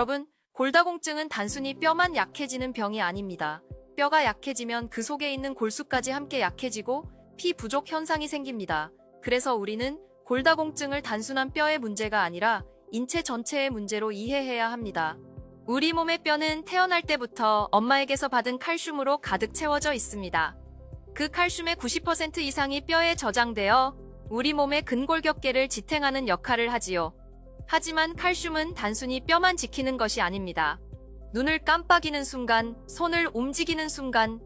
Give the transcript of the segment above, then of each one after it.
여러분, 골다공증은 단순히 뼈만 약해지는 병이 아닙니다. 뼈가 약해지면 그 속에 있는 골수까지 함께 약해지고 피 부족 현상이 생깁니다. 그래서 우리는 골다공증을 단순한 뼈의 문제가 아니라 인체 전체의 문제로 이해해야 합니다. 우리 몸의 뼈는 태어날 때부터 엄마에게서 받은 칼슘으로 가득 채워져 있습니다. 그 칼슘의 90% 이상이 뼈에 저장되어 우리 몸의 근골격계를 지탱하는 역할을 하지요. 하지만 칼슘은 단순히 뼈만 지키는 것이 아닙니다. 눈을 깜빡이는 순간, 손을 움직이는 순간,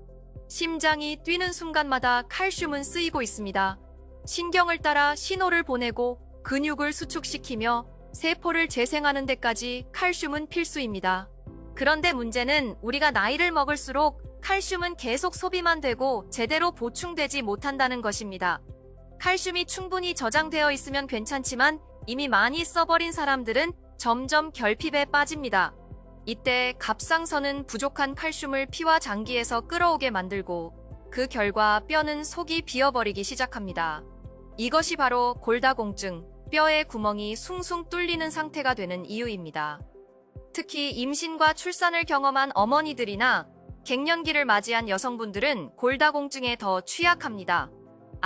심장이 뛰는 순간마다 칼슘은 쓰이고 있습니다. 신경을 따라 신호를 보내고 근육을 수축시키며 세포를 재생하는 데까지 칼슘은 필수입니다. 그런데 문제는 우리가 나이를 먹을수록 칼슘은 계속 소비만 되고 제대로 보충되지 못한다는 것입니다. 칼슘이 충분히 저장되어 있으면 괜찮지만 이미 많이 써버린 사람들은 점점 결핍에 빠집니다. 이때 갑상선은 부족한 칼슘을 피와 장기에서 끌어오게 만들고 그 결과 뼈는 속이 비어버리기 시작합니다. 이것이 바로 골다공증, 뼈의 구멍이 숭숭 뚫리는 상태가 되는 이유입니다. 특히 임신과 출산을 경험한 어머니들이나 갱년기를 맞이한 여성분들은 골다공증에 더 취약합니다.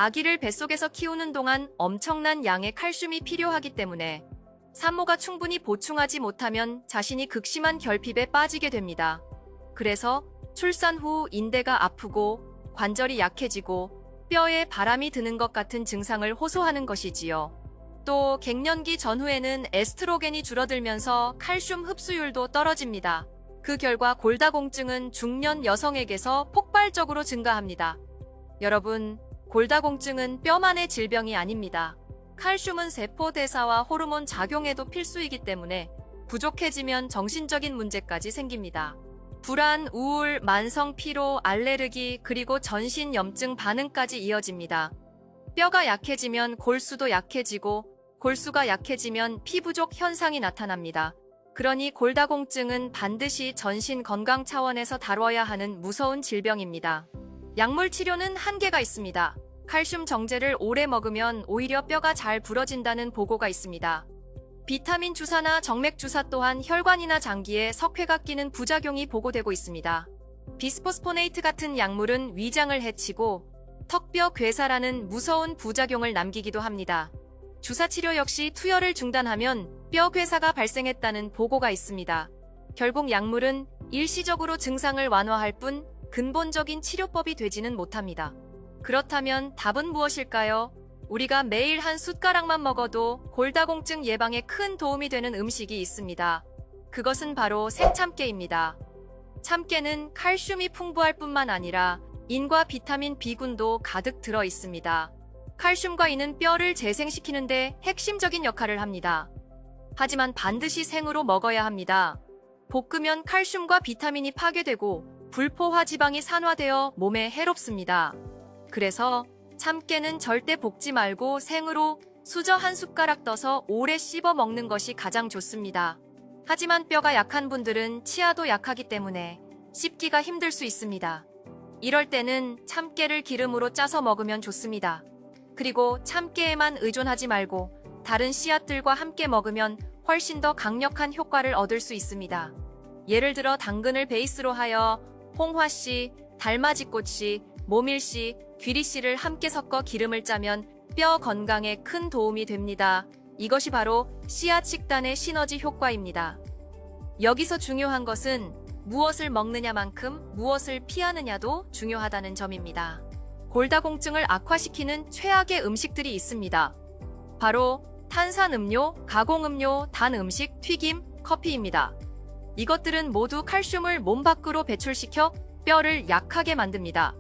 아기를 뱃속에서 키우는 동안 엄청난 양의 칼슘이 필요하기 때문에 산모가 충분히 보충하지 못하면 자신이 극심한 결핍에 빠지게 됩니다. 그래서 출산 후 인대가 아프고 관절이 약해지고 뼈에 바람이 드는 것 같은 증상을 호소하는 것이지요. 또 갱년기 전후에는 에스트로겐이 줄어들면서 칼슘 흡수율도 떨어집니다. 그 결과 골다공증은 중년 여성에게서 폭발적으로 증가합니다. 여러분, 골다공증은 뼈만의 질병이 아닙니다. 칼슘은 세포 대사와 호르몬 작용에도 필수이기 때문에 부족해지면 정신적인 문제까지 생깁니다. 불안, 우울, 만성 피로, 알레르기, 그리고 전신 염증 반응까지 이어집니다. 뼈가 약해지면 골수도 약해지고 골수가 약해지면 피 부족 현상이 나타납니다. 그러니 골다공증은 반드시 전신 건강 차원에서 다뤄야 하는 무서운 질병입니다. 약물 치료는 한계가 있습니다. 칼슘 정제를 오래 먹으면 오히려 뼈가 잘 부러진다는 보고가 있습니다. 비타민 주사나 정맥 주사 또한 혈관이나 장기에 석회가 끼는 부작용이 보고되고 있습니다. 비스포스포네이트 같은 약물은 위장을 해치고 턱뼈 괴사라는 무서운 부작용을 남기기도 합니다. 주사 치료 역시 투여를 중단하면 뼈 괴사가 발생했다는 보고가 있습니다. 결국 약물은 일시적으로 증상을 완화할 뿐 근본적인 치료법이 되지는 못합니다. 그렇다면 답은 무엇일까요? 우리가 매일 한 숟가락만 먹어도 골다공증 예방에 큰 도움이 되는 음식이 있습니다. 그것은 바로 생참깨입니다. 참깨는 칼슘이 풍부할 뿐만 아니라 인과 비타민 B군도 가득 들어 있습니다. 칼슘과 인은 뼈를 재생시키는데 핵심적인 역할을 합니다. 하지만 반드시 생으로 먹어야 합니다. 볶으면 칼슘과 비타민이 파괴되고 불포화 지방이 산화되어 몸에 해롭습니다. 그래서 참깨는 절대 볶지 말고 생으로 수저 한 숟가락 떠서 오래 씹어 먹는 것이 가장 좋습니다. 하지만 뼈가 약한 분들은 치아도 약하기 때문에 씹기가 힘들 수 있습니다. 이럴 때는 참깨를 기름으로 짜서 먹으면 좋습니다. 그리고 참깨에만 의존하지 말고 다른 씨앗들과 함께 먹으면 훨씬 더 강력한 효과를 얻을 수 있습니다. 예를 들어 당근을 베이스로 하여 홍화씨, 달맞이꽃씨, 모밀씨, 귀리씨를 함께 섞어 기름을 짜면 뼈 건강에 큰 도움이 됩니다. 이것이 바로 씨앗 식단의 시너지 효과입니다. 여기서 중요한 것은 무엇을 먹느냐만큼 무엇을 피하느냐도 중요하다는 점입니다. 골다공증을 악화시키는 최악의 음식들이 있습니다. 바로 탄산음료, 가공음료, 단 음식, 튀김, 커피입니다. 이것들은 모두 칼슘을 몸 밖으로 배출시켜 뼈를 약하게 만듭니다.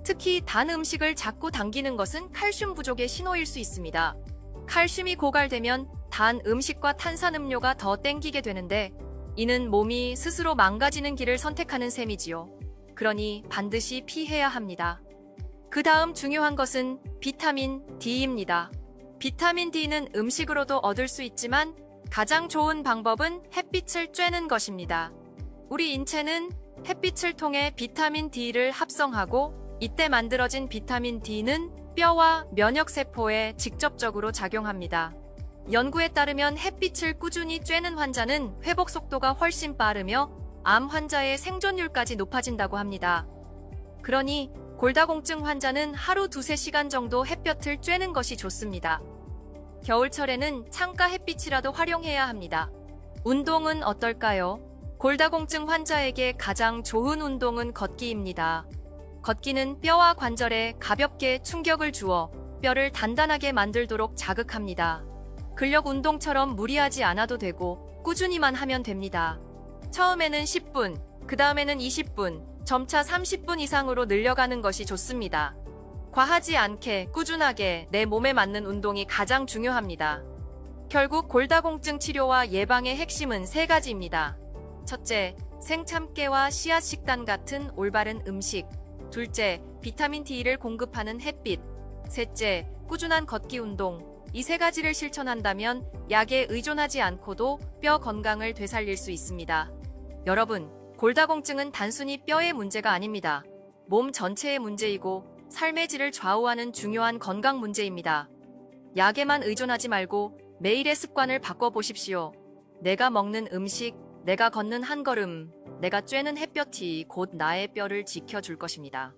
특히 단 음식을 자꾸 당기는 것은 칼슘 부족의 신호일 수 있습니다. 칼슘이 고갈되면 단 음식과 탄산음료가 더 땡기게 되는데 이는 몸이 스스로 망가지는 길을 선택하는 셈이지요. 그러니 반드시 피해야 합니다. 그 다음 중요한 것은 비타민 D입니다. 비타민 D는 음식으로도 얻을 수 있지만 가장 좋은 방법은 햇빛을 쬐는 것입니다. 우리 인체는 햇빛을 통해 비타민 D를 합성하고 이때 만들어진 비타민 D는 뼈와 면역세포에 직접적으로 작용합니다. 연구에 따르면 햇빛을 꾸준히 쬐는 환자는 회복 속도가 훨씬 빠르며 암 환자의 생존율까지 높아진다고 합니다. 그러니 골다공증 환자는 하루 2~3시간 정도 햇볕을 쬐는 것이 좋습니다. 겨울철에는 창가 햇빛이라도 활용해야 합니다. 운동은 어떨까요? 골다공증 환자에게 가장 좋은 운동은 걷기입니다. 걷기는 뼈와 관절에 가볍게 충격을 주어 뼈를 단단하게 만들도록 자극합니다. 근력 운동처럼 무리하지 않아도 되고 꾸준히만 하면 됩니다. 처음에는 10분, 그 다음에는 20분, 점차 30분 이상으로 늘려가는 것이 좋습니다. 과하지 않게 꾸준하게 내 몸에 맞는 운동이 가장 중요합니다. 결국 골다공증 치료와 예방의 핵심은 3가지입니다. 첫째, 생참깨와 씨앗 식단 같은 올바른 음식. 둘째, 비타민 D를 공급하는 햇빛. 셋째, 꾸준한 걷기 운동. 이 3가지를 실천한다면 약에 의존하지 않고도 뼈 건강을 되살릴 수 있습니다. 여러분, 골다공증은 단순히 뼈의 문제가 아닙니다. 몸 전체의 문제이고 삶의 질을 좌우하는 중요한 건강 문제입니다. 약에만 의존하지 말고 매일의 습관을 바꿔보십시오. 내가 먹는 음식, 내가 걷는 한 걸음, 내가 쬐는 햇볕이 곧 나의 뼈를 지켜줄 것입니다.